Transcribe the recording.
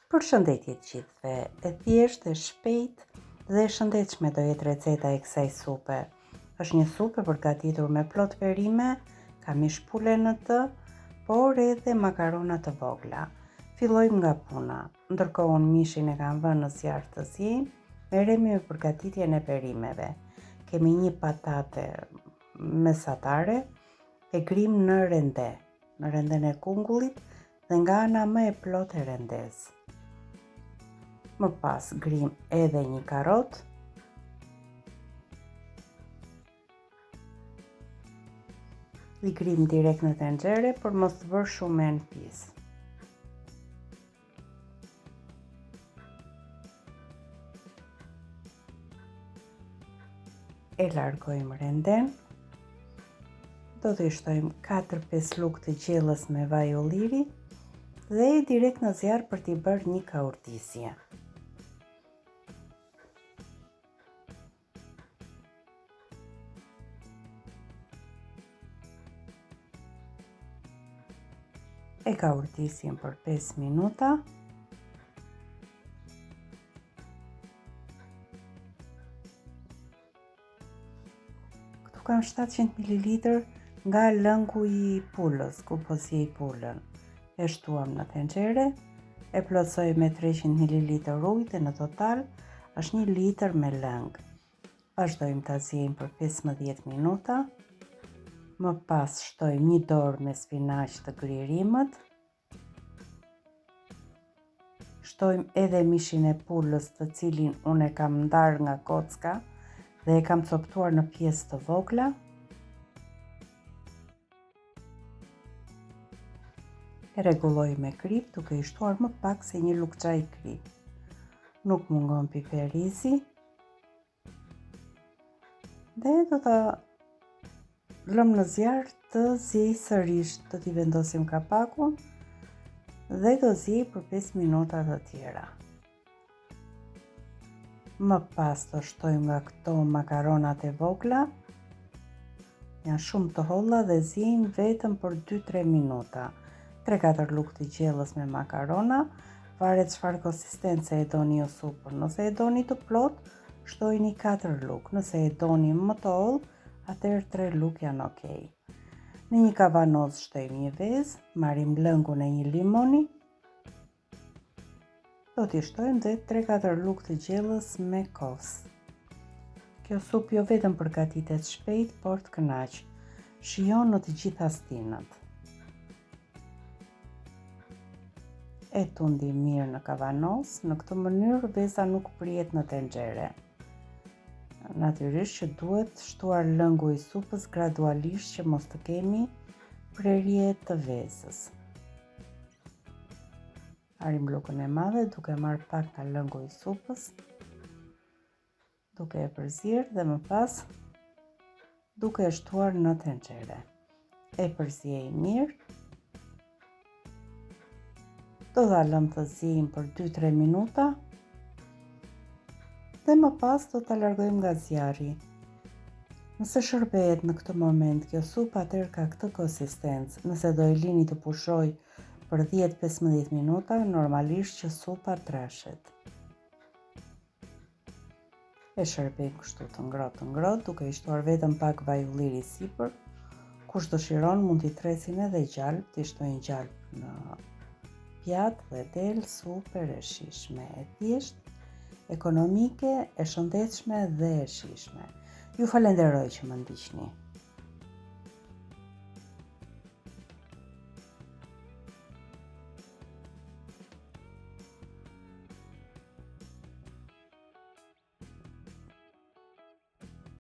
Përshëndetje të gjithëve, e thjeshtë, e shpejtë dhe e shëndetshme do jetë receta e kësaj supe. Është një supë e përgatitur me plot perime, ka mish pule në të, por edhe makarona të vogla. Fillojmë nga puna. Ndërkohë unë mishin e kam vënë në zjarr të zi, merremi me përgatitjen e perimeve. Kemi një patate mesatare, e grim në renden e kungullit dhe nga ana më e plot e rendes. Më pas grim edhe një karot, i grim direkt në tenxhere për mos të bërë shumë në pis. E largojmë renden. Do të shtojmë 4-5 lugë të gjellës me vaj ulliri dhe direkt në zjarr për t'i bërë një kaurdisje. E kaurdisjem për 5 minuta. Këtu kam 700 ml nga lëngu i pulës, ku po zi i pulën. E shtuam në tenxhere, e plotsoj me 300 ml ujë dhe në total është 1 litër me lëng. Vazhdojmë ta ziejmë për 15 minuta. Më pas shtojmë 1 dorë me spinaq të gririmët. Shtojmë edhe mishin e pulës, të cilin unë e kam ndarë nga kocka dhe e kam coptuar në pjesë të vogla. E rregulloj me krip duke i shtuar më pak se 1 lugë çaj krip. Nuk mungon piperizi. Dhe do ta lëm në zjarr të ziej sërish, do t'i vendosim kapakun dhe do ziej për 5 minuta të tjera. Më pas do shtojmë nga këto makaronat e vogla, janë shumë të holla dhe ziejnë vetëm për 2-3 minuta. 3-4 lugë të gjellës me makarona, varet çfarë konsistence e doni ju supën. Nëse e doni të plot, shtojini 4 lugë, nëse e doni më të hollë, atëherë 3 lugë janë okej. Në një kavanoz shtojmë një vezë, marrim lëngun e 1 limoni, do t'i shtojmë dhe 3-4 lugë të gjellës me kos. Kjo supë jo vetëm përgatitet shpejt, por të kënaq. Shijon në të gjitha stinët. E tundi mirë në kavanoz, në këtë mënyrë veza nuk prihet në tenxhere. Natyrisht që duhet shtuar lëngu i supës gradualisht që mos të kemi prerje të vezës. Marrim lugën e madhe duke marrë pak nga lëngu i supës, duke e përzierë dhe më pas duke e shtuar në tenxhere. E përziej mirë. Do ta lëm të ziejmë për 2-3 minuta. Dhe më pas do ta largojmë nga zjarri. Nëse shërbehet në këtë moment kjo supë, atëherë ka këtë konsistencë. Nëse do e lini të pushoj për 10-15 minuta, normalisht që supa trashet. E shërbejmë kështu të ngrohtë, duke i shtuar vetëm pak vaj ulliri sipër. Kush dëshiron mund t'i tresin edhe gjalp, t'i shtojnë gjalp në pjatë dhe del super e shijshme, e thjeshtë, ekonomike, e shëndetshme dhe e shijshme. Ju falenderoj që më ndiqni.